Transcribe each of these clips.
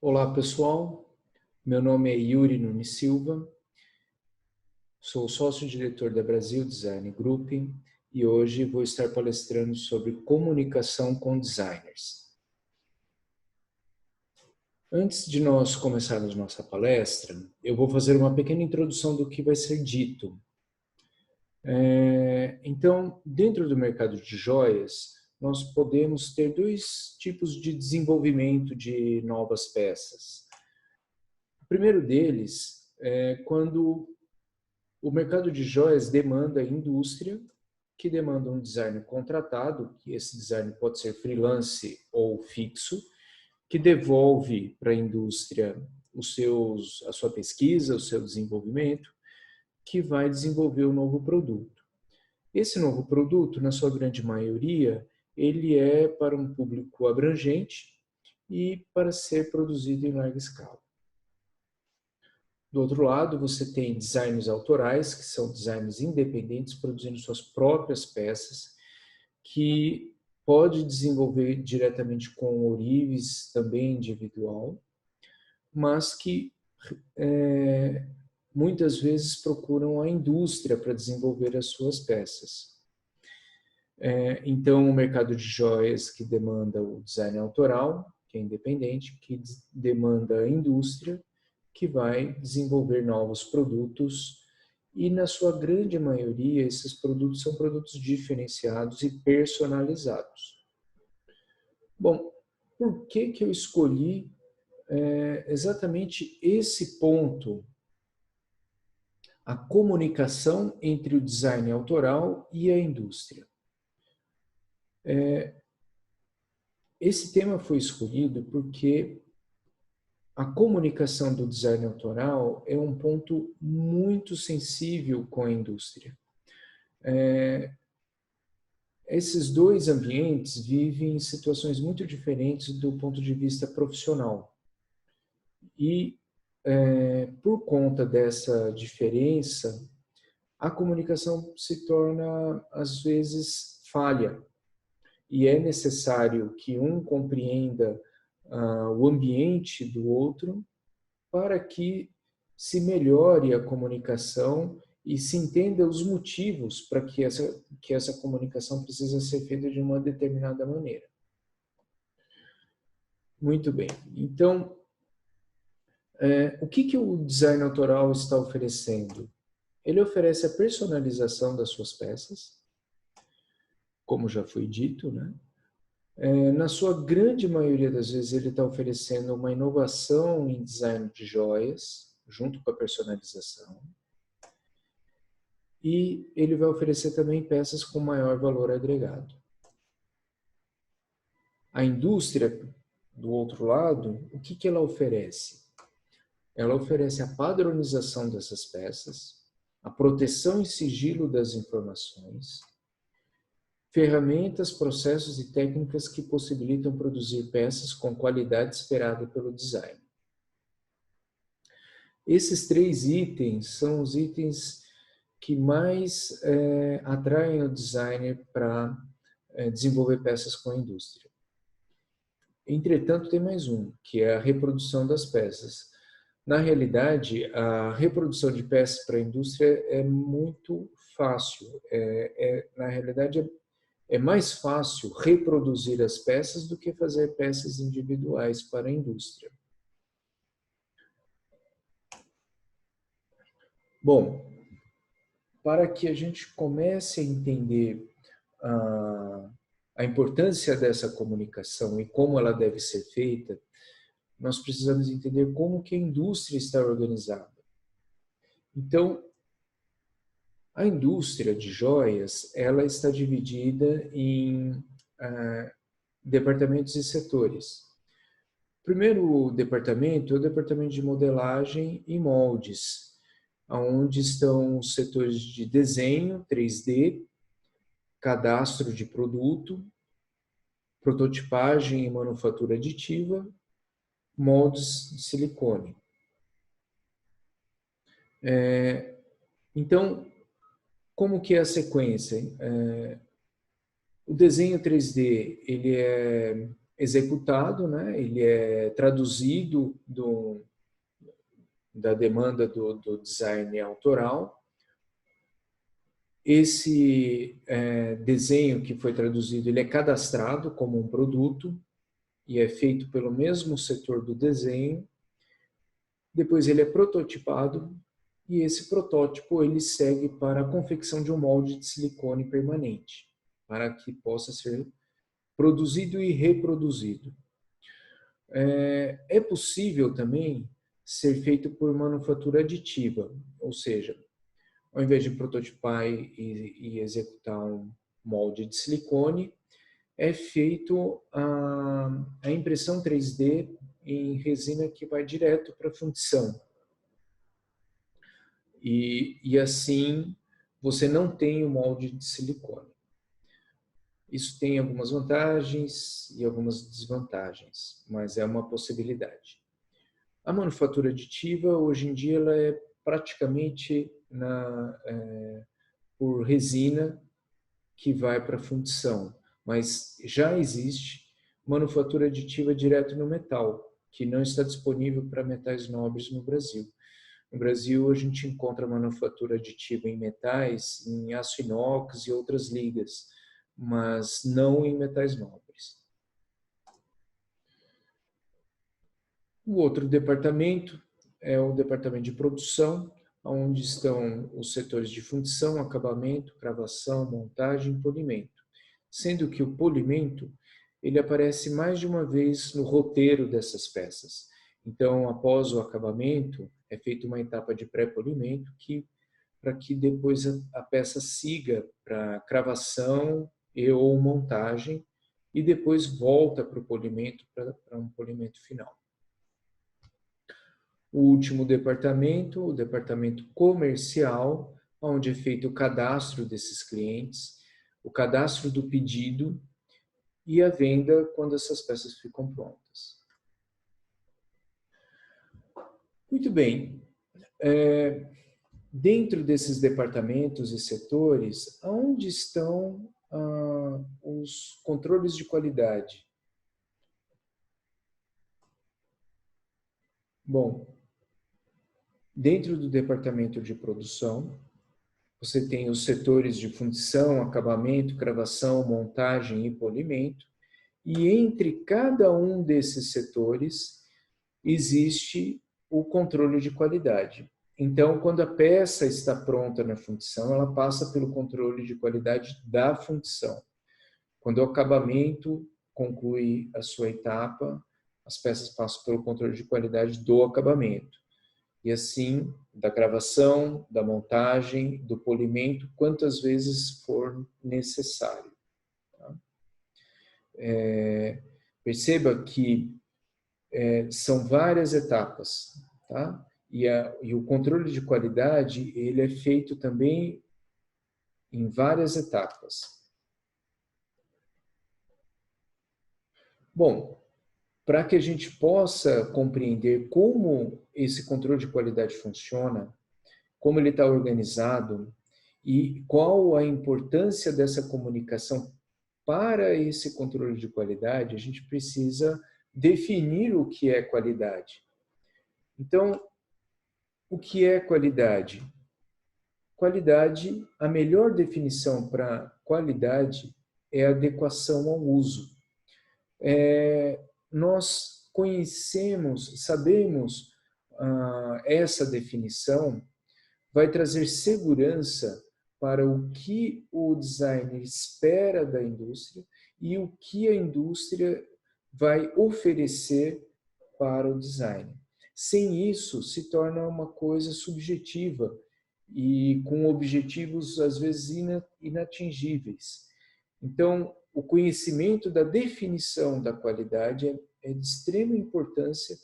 Olá pessoal, meu nome é Yuri Nunes Silva, sou sócio-diretor da Brasil Design Group e hoje vou estar palestrando sobre comunicação com designers. Antes de nós começarmos nossa palestra, eu vou fazer uma pequena introdução do que vai ser dito. Então, dentro do mercado de joias, nós podemos ter dois tipos de desenvolvimento de novas peças. O primeiro deles é quando o mercado de joias demanda a indústria, que demanda um designer contratado, que esse designer pode ser freelance ou fixo, que devolve para a indústria a sua pesquisa, o seu desenvolvimento, que vai desenvolver o novo produto. Esse novo produto, na sua grande maioria, ele é para um público abrangente e para ser produzido em larga escala. Do outro lado, você tem designers autorais, que são designers independentes, produzindo suas próprias peças, que pode desenvolver diretamente com ourives, também individual, mas que muitas vezes procuram a indústria para desenvolver as suas peças. Então, o mercado de joias que demanda o design autoral, que é independente, que demanda a indústria, que vai desenvolver novos produtos e, na sua grande maioria, esses produtos são produtos diferenciados e personalizados. Bom, por que eu escolhi exatamente esse ponto? A comunicação entre o design autoral e a indústria. Esse tema foi escolhido porque a comunicação do design autoral é um ponto muito sensível com a indústria. Esses dois ambientes vivem em situações muito diferentes do ponto de vista profissional. E, por conta dessa diferença, a comunicação se torna, às vezes, falha. E é necessário que um compreenda o ambiente do outro para que se melhore a comunicação e se entenda os motivos para que essa comunicação precisa ser feita de uma determinada maneira. Muito bem. Então, o que o design autoral está oferecendo? Ele oferece a personalização das suas peças, como já foi dito, né? Na sua grande maioria das vezes, ele está oferecendo uma inovação em design de joias, junto com a personalização. E ele vai oferecer também peças com maior valor agregado. A indústria, do outro lado, o que ela oferece? Ela oferece a padronização dessas peças, a proteção e sigilo das informações, ferramentas, processos e técnicas que possibilitam produzir peças com qualidade esperada pelo design. Esses três itens são os itens que mais atraem o designer para desenvolver peças com a indústria. Entretanto, tem mais um, que é a reprodução das peças. Na realidade, a reprodução de peças para a indústria é muito fácil. Na realidade, é mais fácil reproduzir as peças do que fazer peças individuais para a indústria. Bom, para que a gente comece a entender a importância dessa comunicação e como ela deve ser feita, nós precisamos entender como que a indústria está organizada. Então, a indústria de joias, ela está dividida em departamentos e setores. O primeiro departamento é o departamento de modelagem e moldes, onde estão os setores de desenho 3D, cadastro de produto, prototipagem e manufatura aditiva, moldes de silicone. Então, como que é a sequência? O desenho 3D, ele é executado, né? Ele é traduzido da demanda do design autoral. Esse desenho que foi traduzido, ele é cadastrado como um produto e é feito pelo mesmo setor do desenho. Depois ele é prototipado e esse protótipo ele segue para a confecção de um molde de silicone permanente, para que possa ser produzido e reproduzido. É possível também ser feito por manufatura aditiva, ou seja, ao invés de prototipar e executar um molde de silicone, é feito a impressão 3D em resina que vai direto para a fundição. E assim você não tem o molde de silicone. Isso tem algumas vantagens e algumas desvantagens, mas é uma possibilidade. A manufatura aditiva, hoje em dia, ela é praticamente por resina que vai para a fundição, mas já existe manufatura aditiva direto no metal, que não está disponível para metais nobres no Brasil. No Brasil, a gente encontra manufatura aditiva em metais, em aço inox e outras ligas, mas não em metais nobres. O outro departamento é o departamento de produção, onde estão os setores de fundição, acabamento, cravação, montagem e polimento. Sendo que o polimento ele aparece mais de uma vez no roteiro dessas peças. Então, após o acabamento, é feita uma etapa de pré-polimento para que depois a peça siga para cravação ou montagem e depois volta para o polimento, para um polimento final. O último departamento, o departamento comercial, onde é feito o cadastro desses clientes, o cadastro do pedido e a venda quando essas peças ficam prontas. Muito bem. Dentro desses departamentos e setores, onde estão os controles de qualidade? Bom, dentro do departamento de produção, você tem os setores de fundição, acabamento, cravação, montagem e polimento, e entre cada um desses setores existe o controle de qualidade. Então, quando a peça está pronta na fundição, ela passa pelo controle de qualidade da fundição. Quando o acabamento conclui a sua etapa, as peças passam pelo controle de qualidade do acabamento. E assim, da gravação, da montagem, do polimento, quantas vezes for necessário. Tá? Perceba que são várias etapas, tá? E o controle de qualidade ele é feito também em várias etapas. Bom, para que a gente possa compreender como esse controle de qualidade funciona, como ele está organizado e qual a importância dessa comunicação para esse controle de qualidade, a gente precisa definir o que é qualidade. Então, o que é qualidade? Qualidade, a melhor definição para qualidade é adequação ao uso. Nós conhecemos, sabemos essa definição vai trazer segurança para o que o designer espera da indústria e o que a indústria vai oferecer para o design. Sem isso, se torna uma coisa subjetiva e com objetivos, às vezes, inatingíveis. Então, o conhecimento da definição da qualidade é de extrema importância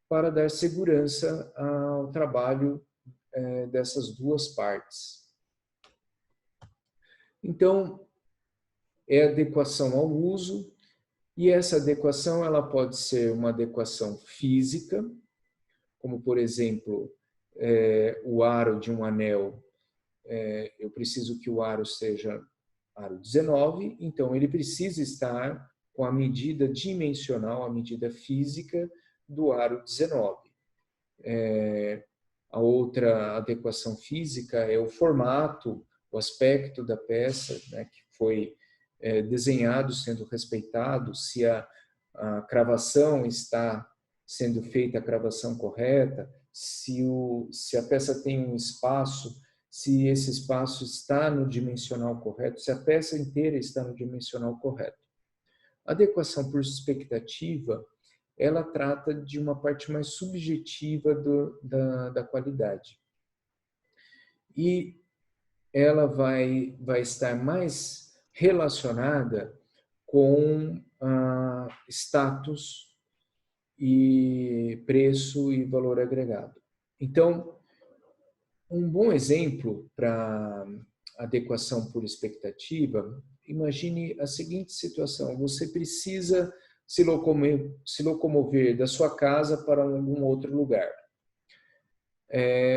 para dar segurança ao trabalho dessas duas partes. Então, é adequação ao uso, e essa adequação ela pode ser uma adequação física, como, por exemplo, o aro de um anel. Eu preciso que o aro seja aro 19, então ele precisa estar com a medida dimensional, a medida física do aro 19. A outra adequação física é o formato, o aspecto da peça, né, que foi desenhado sendo respeitado, se a cravação está sendo feita a cravação correta, se a peça tem um espaço, se esse espaço está no dimensional correto, se a peça inteira está no dimensional correto. A adequação por expectativa, ela trata de uma parte mais subjetiva da qualidade. E ela vai estar mais relacionada com status e preço e valor agregado. Então, um bom exemplo para adequação por expectativa, imagine a seguinte situação: você precisa se locomover da sua casa para algum outro lugar.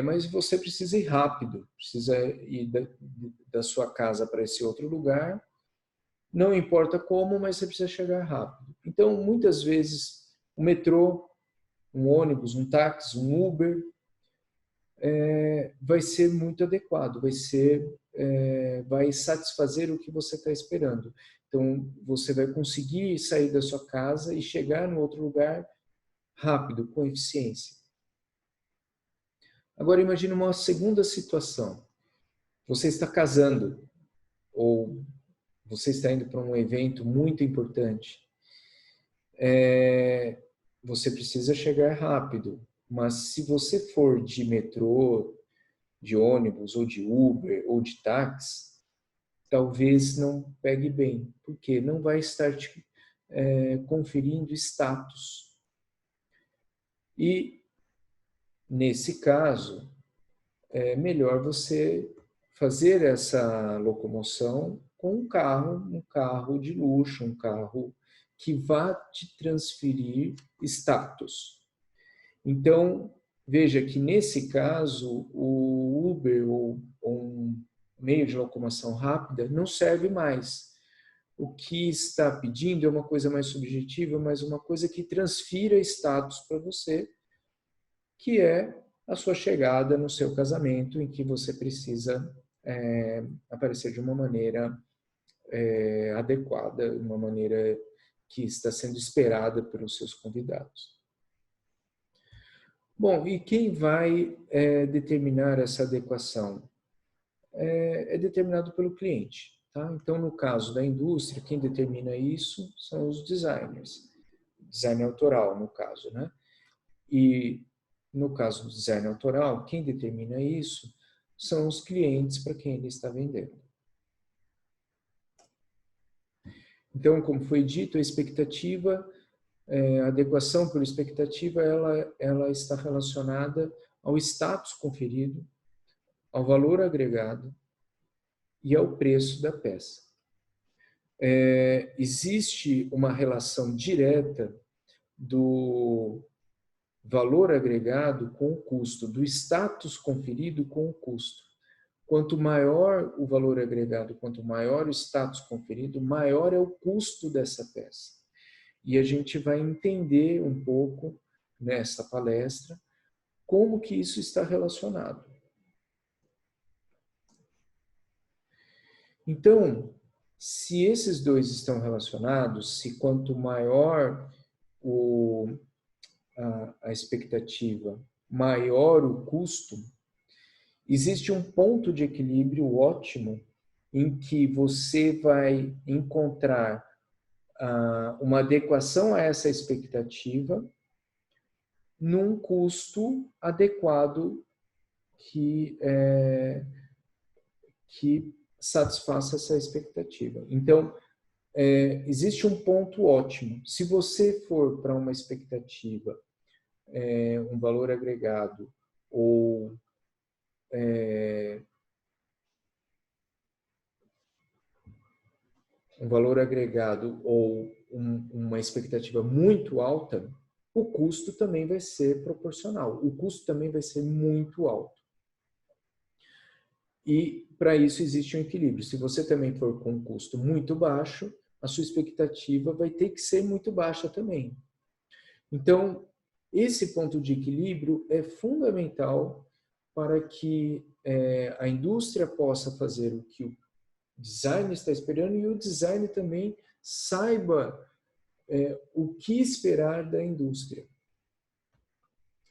Mas você precisa ir rápido, precisa ir da sua casa para esse outro lugar, não importa como, mas você precisa chegar rápido. Então, muitas vezes, o metrô, um ônibus, um táxi, um Uber, vai ser muito adequado, vai satisfazer o que você está esperando. Então, você vai conseguir sair da sua casa e chegar no outro lugar rápido, com eficiência. Agora, imagine uma segunda situação. Você está casando ou você está indo para um evento muito importante. Você precisa chegar rápido, mas se você for de metrô, de ônibus, ou de Uber, ou de táxi, talvez não pegue bem, porque não vai estar te conferindo status. E, nesse caso, é melhor você fazer essa locomoção com um carro de luxo, um carro que vá te transferir status. Então, veja que nesse caso, o Uber ou um meio de locomoção rápida não serve mais. O que está pedindo é uma coisa mais subjetiva, mas uma coisa que transfira status para você, que é a sua chegada no seu casamento, em que você precisa aparecer de uma maneira adequada, uma maneira que está sendo esperada pelos seus convidados. Bom, e quem vai determinar essa adequação? É determinado pelo cliente. Tá? Então, no caso da indústria, quem determina isso são os designers. Design autoral, no caso, né? E no caso do design autoral, quem determina isso são os clientes para quem ele está vendendo. Então, como foi dito, a expectativa, a adequação por expectativa, ela está relacionada ao status conferido, ao valor agregado e ao preço da peça. Existe uma relação direta do valor agregado com o custo, do status conferido com o custo. Quanto maior o valor agregado, quanto maior o status conferido, maior é o custo dessa peça. E a gente vai entender um pouco nessa palestra como que isso está relacionado. Então, se esses dois estão relacionados, se quanto maior a expectativa, maior o custo, existe um ponto de equilíbrio ótimo em que você vai encontrar uma adequação a essa expectativa num custo adequado que satisfaça essa expectativa. Então, existe um ponto ótimo. Se você for para uma expectativa, um valor agregado ou uma expectativa muito alta, o custo também vai ser proporcional. O custo também vai ser muito alto. E, para isso, existe um equilíbrio. Se você também for com um custo muito baixo, a sua expectativa vai ter que ser muito baixa também. Então, esse ponto de equilíbrio é fundamental para que a indústria possa fazer o que o design está esperando e o design também saiba o que esperar da indústria.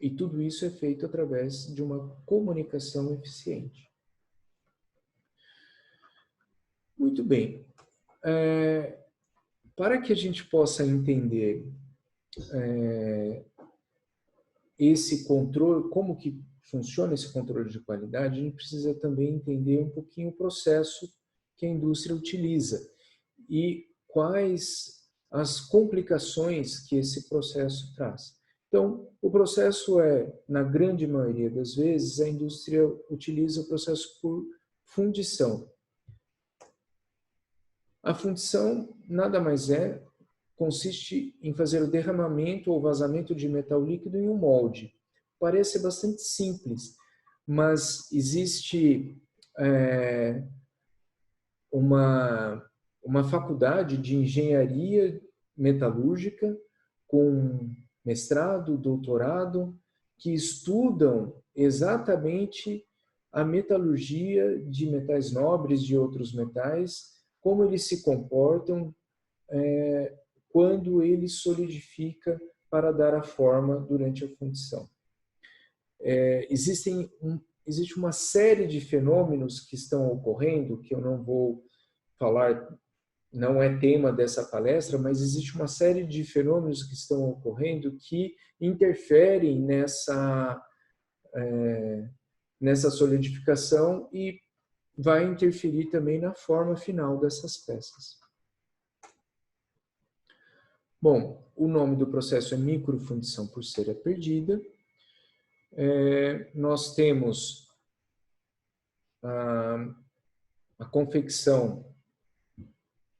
E tudo isso é feito através de uma comunicação eficiente. Muito bem. Para que a gente possa entender esse controle, como que funciona esse controle de qualidade, a gente precisa também entender um pouquinho o processo que a indústria utiliza e quais as complicações que esse processo traz. Então, o processo na grande maioria das vezes, a indústria utiliza o processo por fundição. A fundição nada mais consiste em fazer o derramamento ou vazamento de metal líquido em um molde. Parece bastante simples, mas existe uma faculdade de engenharia metalúrgica com mestrado, doutorado, que estudam exatamente a metalurgia de metais nobres, de outros metais, como eles se comportam quando ele solidifica para dar a forma durante a fundição. Existe uma série de fenômenos que estão ocorrendo, que eu não vou falar, não é tema dessa palestra, mas existe uma série de fenômenos que estão ocorrendo que interferem nessa solidificação e vai interferir também na forma final dessas peças. Bom, o nome do processo é microfundição por cera perdida. Nós temos a confecção,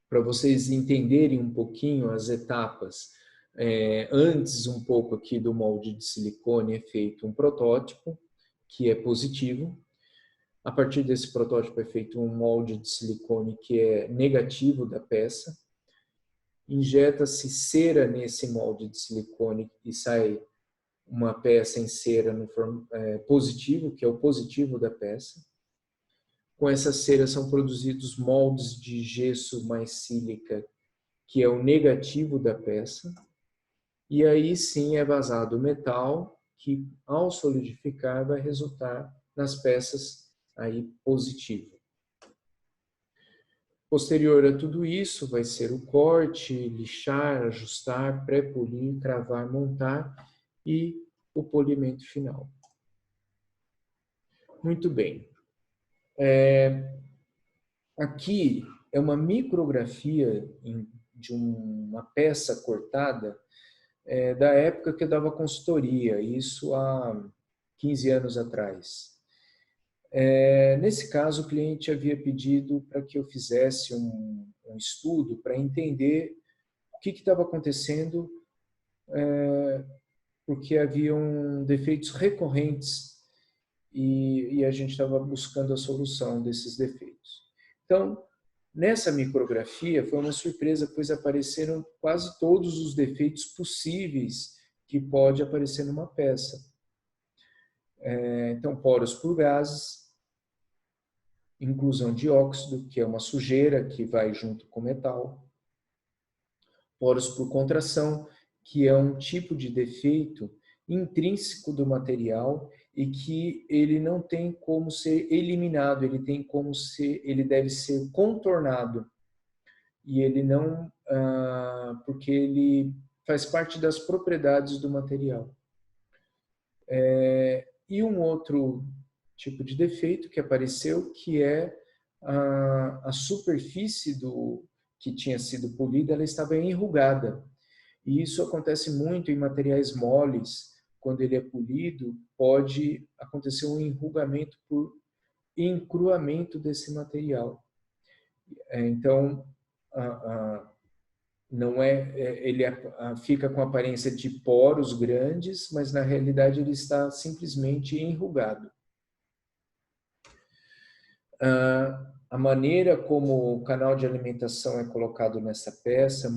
para vocês entenderem um pouquinho as etapas. Antes um pouco aqui do molde de silicone é feito um protótipo, que é positivo. A partir desse protótipo é feito um molde de silicone que é negativo da peça. Injeta-se cera nesse molde de silicone e sai uma peça em cera no positivo, que é o positivo da peça. Com essa cera são produzidos moldes de gesso mais sílica, que é o negativo da peça. E aí sim é vazado o metal, que ao solidificar vai resultar nas peças aí positivo. Posterior a tudo isso vai ser o corte, lixar, ajustar, pré-polir, cravar, montar e o polimento final. Muito bem. Aqui é uma micrografia de uma peça cortada da época que eu dava consultoria, isso há 15 anos atrás. Nesse caso, o cliente havia pedido para que eu fizesse um estudo para entender o que estava acontecendo, porque haviam defeitos recorrentes e a gente estava buscando a solução desses defeitos. Então, nessa micrografia foi uma surpresa, pois apareceram quase todos os defeitos possíveis que pode aparecer numa peça. Então, poros por gases, inclusão de óxido, que é uma sujeira que vai junto com o metal. Poros por contração, que é um tipo de defeito intrínseco do material e que ele não tem como ser eliminado, ele deve ser contornado. E ele não, porque ele faz parte das propriedades do material. E um outro tipo de defeito que apareceu, que é a superfície que tinha sido polida, ela estava enrugada. E isso acontece muito em materiais moles. Quando ele é polido, pode acontecer um enrugamento por encruamento desse material. Então, não ele fica com a aparência de poros grandes, mas na realidade ele está simplesmente enrugado. A maneira como o canal de alimentação é colocado nessa peça,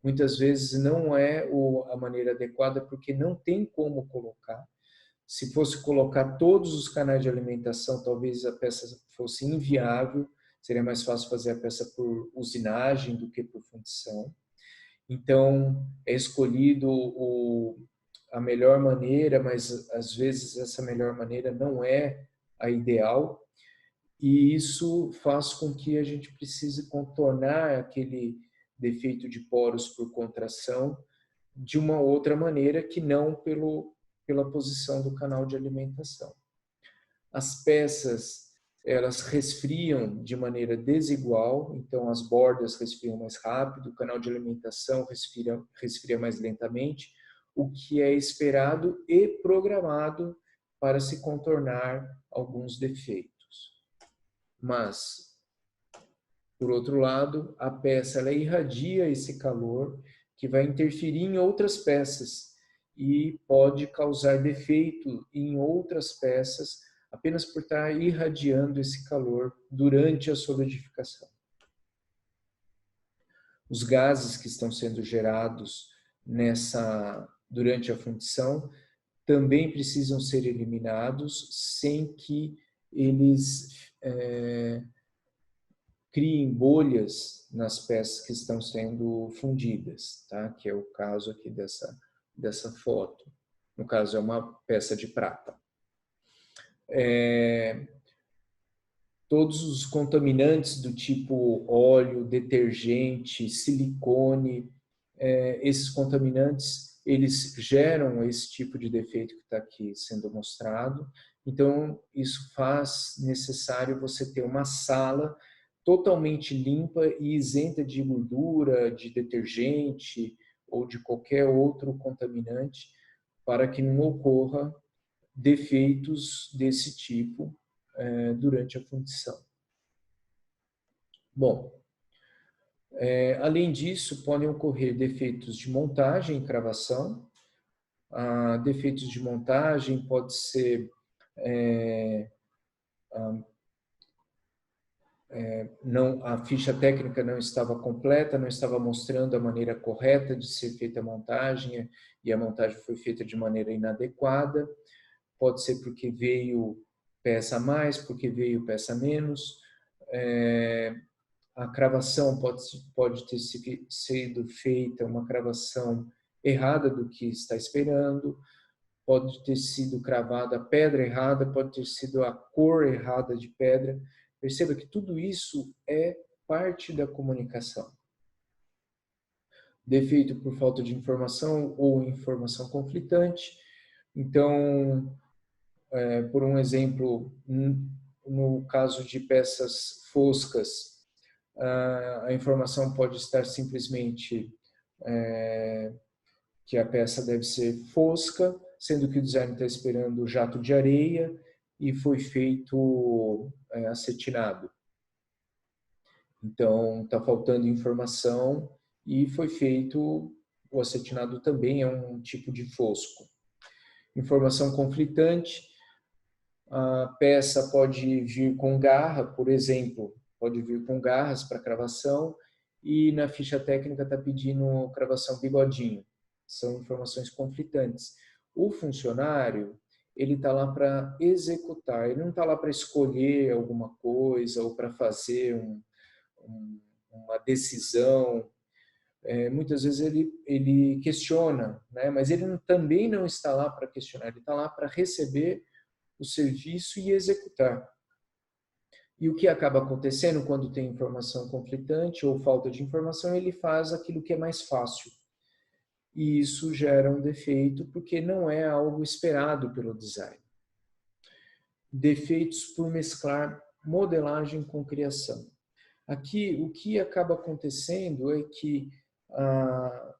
muitas vezes não é a maneira adequada, porque não tem como colocar. Se fosse colocar todos os canais de alimentação, talvez a peça fosse inviável, seria mais fácil fazer a peça por usinagem do que por fundição. Então, é escolhido a melhor maneira, mas às vezes essa melhor maneira não é a ideal, e isso faz com que a gente precise contornar aquele defeito de poros por contração de uma outra maneira que não pela posição do canal de alimentação. As peças, elas resfriam de maneira desigual, então as bordas resfriam mais rápido, o canal de alimentação resfria mais lentamente, o que é esperado e programado para se contornar alguns defeitos. Mas, por outro lado, a peça ela irradia esse calor que vai interferir em outras peças e pode causar defeito em outras peças apenas por estar irradiando esse calor durante a solidificação. Os gases que estão sendo gerados durante a fundição também precisam ser eliminados sem que eles criem bolhas nas peças que estão sendo fundidas, tá? Que é o caso aqui dessa foto. No caso, é uma peça de prata. Todos os contaminantes do tipo óleo, detergente, silicone, esses contaminantes, eles geram esse tipo de defeito que está aqui sendo mostrado. Então, isso faz necessário você ter uma sala totalmente limpa e isenta de gordura, de detergente ou de qualquer outro contaminante, para que não ocorra defeitos desse tipo durante a fundição. Bom, além disso, podem ocorrer defeitos de montagem e cravação. Defeitos de montagem pode ser a ficha técnica não estava completa, não estava mostrando a maneira correta de ser feita a montagem e a montagem foi feita de maneira inadequada. Pode ser porque veio peça a mais, porque veio peça a menos. A cravação pode ter sido feita uma cravação errada do que está esperando, pode ter sido cravada a pedra errada, pode ter sido a cor errada de pedra. Perceba que tudo isso é parte da comunicação. Defeito por falta de informação ou informação conflitante. Então, por um exemplo, no caso de peças foscas, a informação pode estar simplesmente que a peça deve ser fosca, sendo que o design está esperando jato de areia e foi feito acetinado. Então, está faltando informação e foi feito, o acetinado também é um tipo de fosco. Informação conflitante, a peça pode vir com garra, por exemplo, pode vir com garras para cravação e na ficha técnica está pedindo cravação bigodinho. São informações conflitantes. O funcionário, ele está lá para executar, ele não está lá para escolher alguma coisa ou para fazer uma decisão. Muitas vezes ele questiona, né? Mas ele também não está lá para questionar, ele está lá para receber o serviço e executar. E o que acaba acontecendo quando tem informação conflitante ou falta de informação, ele faz aquilo que é mais fácil. E isso gera um defeito porque não é algo esperado pelo design. Defeitos por mesclar modelagem com criação. Aqui, o que acaba acontecendo é que a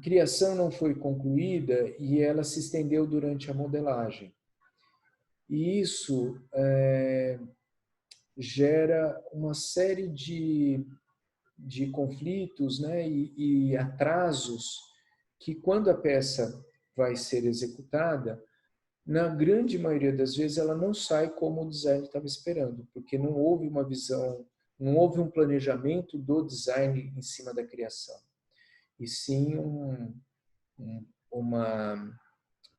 criação não foi concluída e ela se estendeu durante a modelagem. E isso gera uma série de conflitos, né, e atrasos que, quando a peça vai ser executada, na grande maioria das vezes ela não sai como o design estava esperando, porque não houve uma visão, não houve um planejamento do design em cima da criação, e sim um, uma,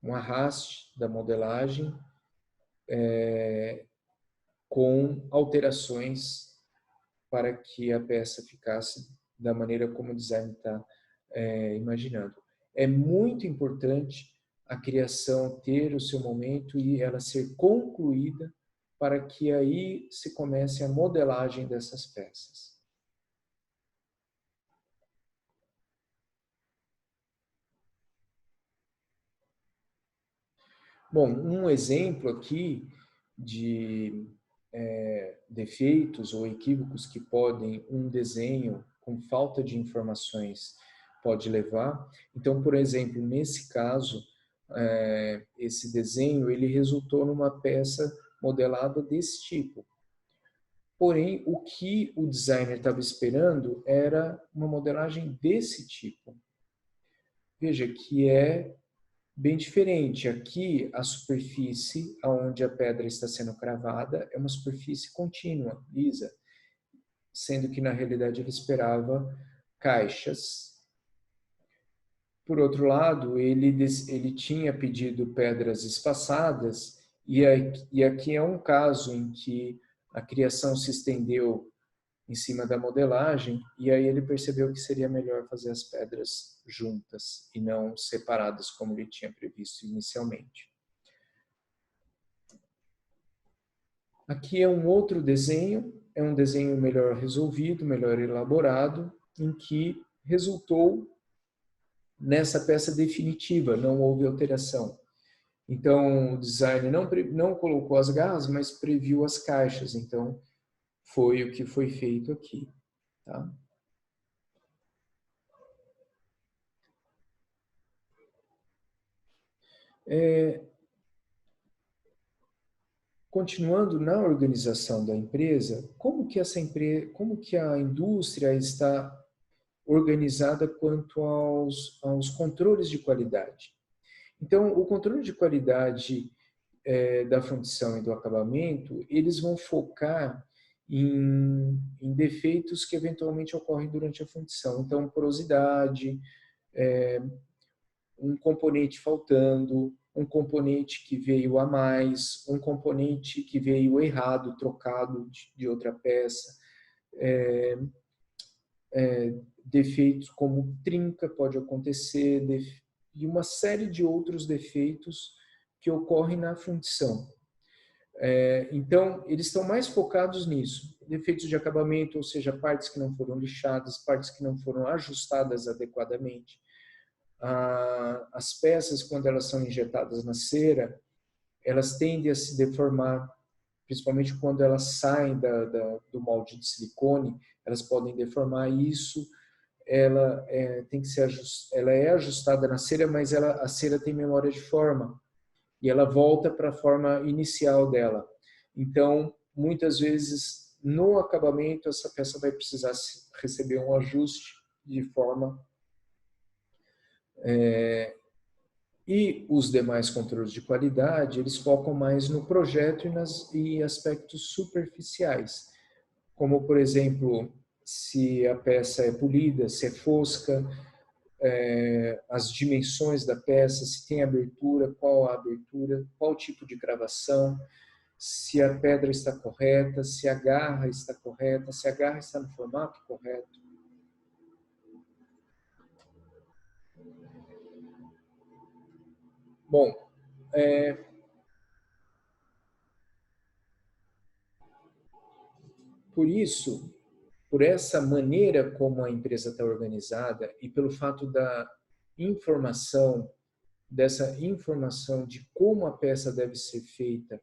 um arraste da modelagem com alterações para que a peça ficasse da maneira como o design está imaginando. É muito importante a criação ter o seu momento e ela ser concluída para que aí se comece a modelagem dessas peças. Bom, um exemplo aqui de defeitos ou equívocos que podem um desenho com falta de informações pode levar. Então, por exemplo, nesse caso, esse desenho ele resultou numa peça modelada desse tipo. Porém, o que o designer estava esperando era uma modelagem desse tipo. Veja que é bem diferente. Aqui, a superfície onde a pedra está sendo cravada é uma superfície contínua, lisa, sendo que na realidade ele esperava caixas. Por outro lado, ele tinha pedido pedras espaçadas e aqui é um caso em que a criação se estendeu em cima da modelagem e aí ele percebeu que seria melhor fazer as pedras juntas e não separadas como ele tinha previsto inicialmente. Aqui é um outro desenho, é um desenho melhor resolvido, melhor elaborado, em que resultou nessa peça definitiva, não houve alteração. Então, o design não colocou as garras, mas previu as caixas. Então, foi o que foi feito aqui. Tá? Continuando na organização da empresa, como que a indústria está organizada quanto aos controles de qualidade? Então, o controle de qualidade da fundição e do acabamento, eles vão focar em defeitos que eventualmente ocorrem durante a fundição. Então, porosidade, um componente faltando, um componente que veio a mais, um componente que veio errado, trocado de outra peça, defeitos como trinca pode acontecer, e uma série de outros defeitos que ocorrem na fundição. Então, eles estão mais focados nisso. Defeitos de acabamento, ou seja, partes que não foram lixadas, partes que não foram ajustadas adequadamente. As peças, quando elas são injetadas na cera, elas tendem a se deformar, principalmente quando elas saem do molde de silicone, elas podem deformar. Isso ela tem que ser ela é ajustada na cera, mas a cera tem memória de forma e ela volta para a forma inicial dela. Então, muitas vezes, no acabamento, essa peça vai precisar receber um ajuste de forma. E os demais controles de qualidade, eles focam mais no projeto e aspectos superficiais, como, por exemplo, se a peça é polida, se é fosca, as dimensões da peça, se tem abertura, qual a abertura, qual tipo de gravação, se a pedra está correta, se a garra está correta, se a garra está no formato correto. Bom, por isso, por essa maneira como a empresa está organizada e pelo fato da informação, dessa informação de como a peça deve ser feita,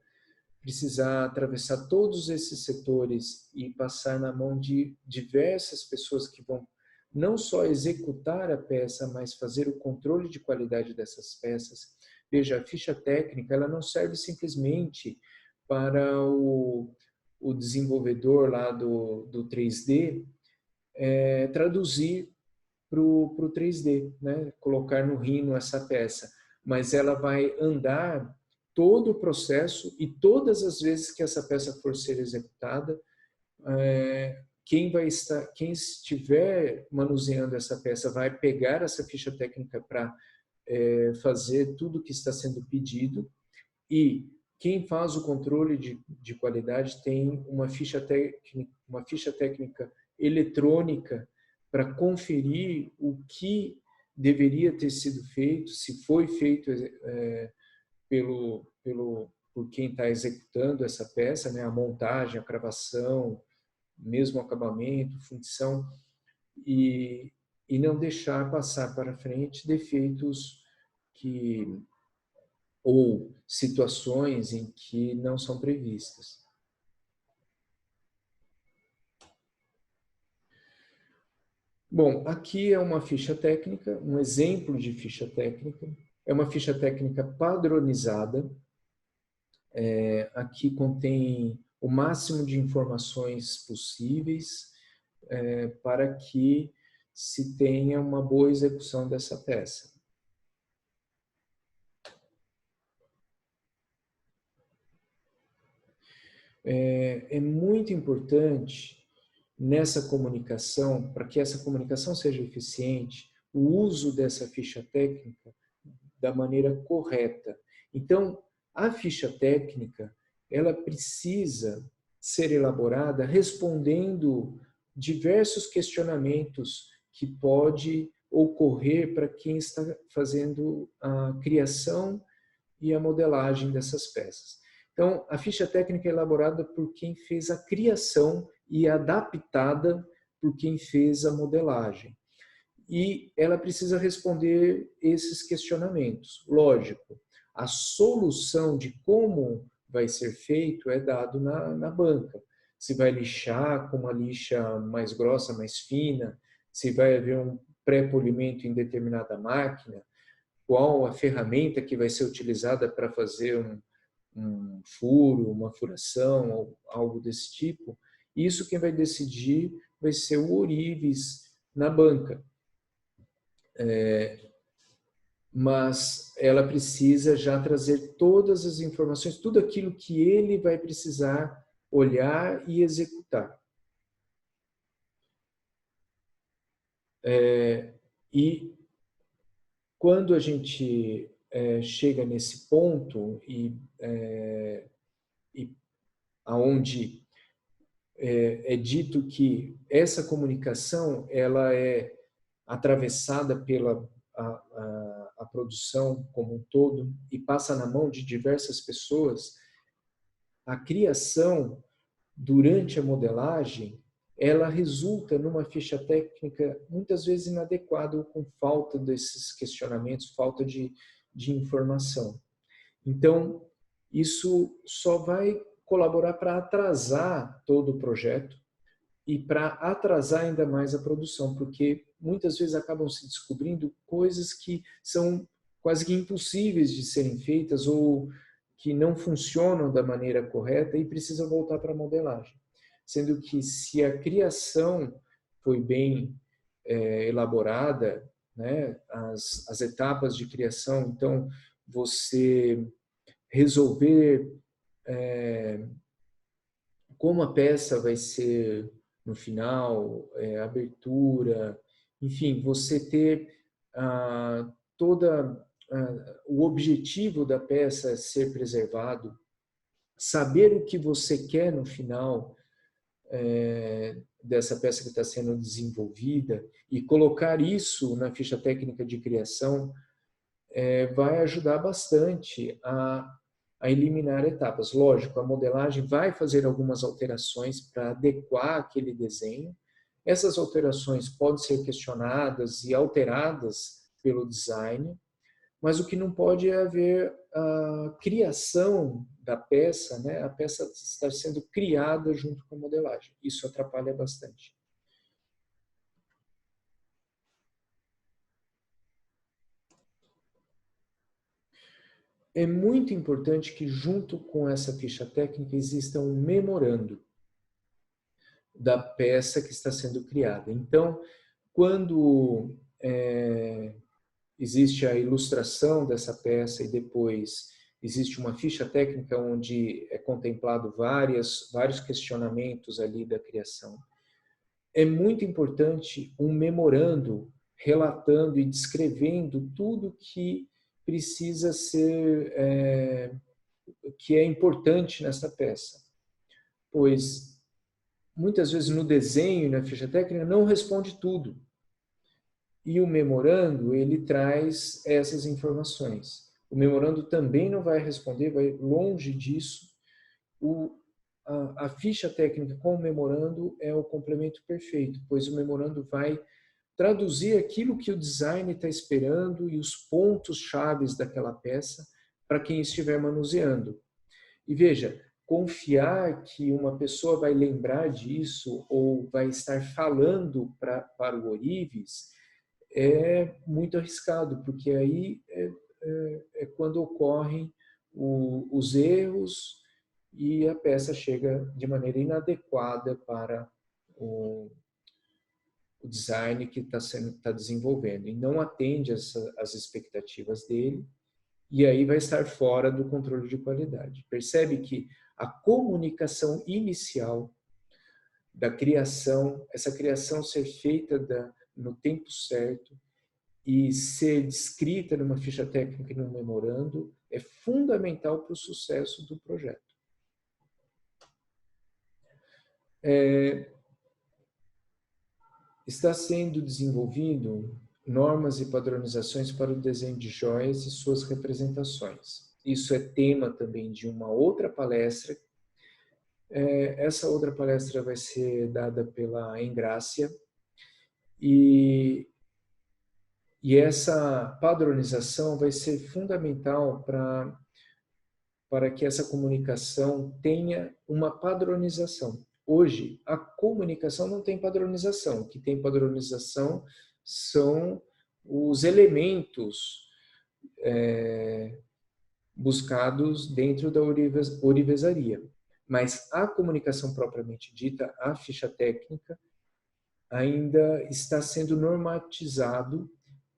precisar atravessar todos esses setores e passar na mão de diversas pessoas que vão não só executar a peça, mas fazer o controle de qualidade dessas peças. Veja, a ficha técnica, ela não serve simplesmente para o desenvolvedor lá do 3D traduzir para o 3D, né? Colocar no Rhino essa peça, mas ela vai andar todo o processo e todas as vezes que essa peça for ser executada, quem estiver manuseando essa peça vai pegar essa ficha técnica para fazer tudo o que está sendo pedido, e quem faz o controle de qualidade tem uma ficha técnica eletrônica para conferir o que deveria ter sido feito, se foi feito por quem está executando essa peça, né? A montagem, a cravação, mesmo acabamento, fundição, e não deixar passar para frente defeitos ou situações em que não são previstas. Bom, aqui é uma ficha técnica, um exemplo de ficha técnica. É uma ficha técnica padronizada. Aqui contém o máximo de informações possíveis para que se tenha uma boa execução dessa peça. É muito importante nessa comunicação, para que essa comunicação seja eficiente, o uso dessa ficha técnica da maneira correta. Então, a ficha técnica, ela precisa ser elaborada respondendo diversos questionamentos que pode ocorrer para quem está fazendo a criação e a modelagem dessas peças. Então, a ficha técnica é elaborada por quem fez a criação e adaptada por quem fez a modelagem. E ela precisa responder esses questionamentos. Lógico, a solução de como vai ser feito é dado na banca. Se vai lixar com uma lixa mais grossa, mais fina, se vai haver um pré-polimento em determinada máquina, qual a ferramenta que vai ser utilizada para fazer um furo, uma furação, ou algo desse tipo. Isso quem vai decidir vai ser o ourives na banca. Mas ela precisa já trazer todas as informações, tudo aquilo que ele vai precisar olhar e executar. E quando a gente chega nesse ponto aonde é dito que essa comunicação ela é atravessada pela a produção como um todo e passa na mão de diversas pessoas, a criação durante a modelagem ela resulta numa ficha técnica muitas vezes inadequada ou com falta desses questionamentos, falta de informação. Então, isso só vai colaborar para atrasar todo o projeto e para atrasar ainda mais a produção, porque muitas vezes acabam se descobrindo coisas que são quase que impossíveis de serem feitas ou que não funcionam da maneira correta e precisa voltar para a modelagem. Sendo que se a criação foi bem elaborada, né, as etapas de criação, então você resolver como a peça vai ser no final, abertura, enfim, você ter o objetivo da peça ser preservado, saber o que você quer no final dessa peça que está sendo desenvolvida e colocar isso na ficha técnica de criação vai ajudar bastante a eliminar etapas. Lógico, a modelagem vai fazer algumas alterações para adequar aquele desenho. Essas alterações podem ser questionadas e alteradas pelo design, mas o que não pode é haver a criação da peça, né? A peça estar sendo criada junto com a modelagem. Isso atrapalha bastante. É muito importante que junto com essa ficha técnica exista um memorando da peça que está sendo criada. Então, quando existe a ilustração dessa peça e depois existe uma ficha técnica onde é contemplado vários questionamentos ali da criação. É muito importante um memorando relatando e descrevendo tudo que precisa ser, que é importante nessa peça. Pois, muitas vezes no desenho e na ficha técnica não responde tudo. E o memorando, ele traz essas informações. O memorando também não vai responder, vai longe disso. A ficha técnica com o memorando é o complemento perfeito, pois o memorando vai traduzir aquilo que o design está esperando e os pontos chaves daquela peça para quem estiver manuseando. E veja, confiar que uma pessoa vai lembrar disso ou vai estar falando para o Orives é muito arriscado, porque aí é quando ocorrem os erros e a peça chega de maneira inadequada para o design que está desenvolvendo e não atende as expectativas dele, e aí vai estar fora do controle de qualidade. Percebe que a comunicação inicial da criação, essa criação ser feita no tempo certo e ser descrita numa ficha técnica e num memorando é fundamental para o sucesso do projeto. Está sendo desenvolvido normas e padronizações para o desenho de joias e suas representações. Isso é tema também de uma outra palestra. Essa outra palestra vai ser dada pela Engrácia e essa padronização vai ser fundamental para que essa comunicação tenha uma padronização. Hoje, a comunicação não tem padronização. O que tem padronização são os elementos buscados dentro da ourivesaria. Mas a comunicação propriamente dita, a ficha técnica, ainda está sendo normatizado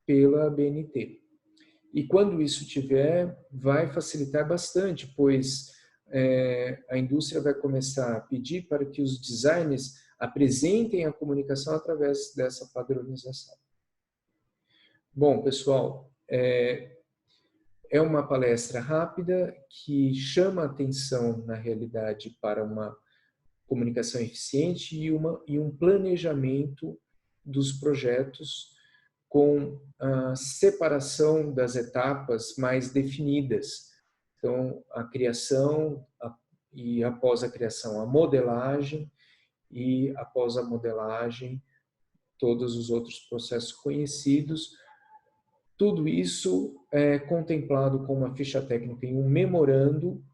pela BNT. E quando isso tiver, vai facilitar bastante, pois a indústria vai começar a pedir para que os designers apresentem a comunicação através dessa padronização. Bom, pessoal, é uma palestra rápida que chama a atenção, na realidade, para uma comunicação eficiente e um planejamento dos projetos com a separação das etapas mais definidas. Então, a criação e após a criação a modelagem e após a modelagem todos os outros processos conhecidos. Tudo isso é contemplado com uma ficha técnica em um memorando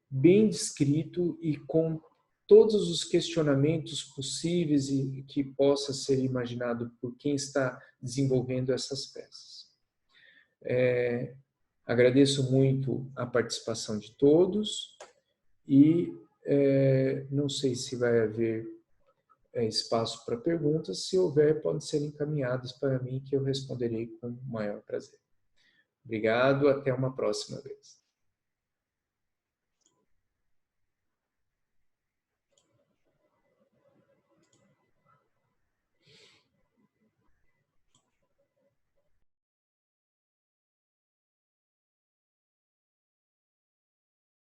bem descrito e com todos os questionamentos possíveis e que possa ser imaginado por quem está desenvolvendo essas peças. Agradeço muito a participação de todos e não sei se vai haver espaço para perguntas. Se houver, podem ser encaminhadas para mim que eu responderei com o maior prazer. Obrigado, até uma próxima vez.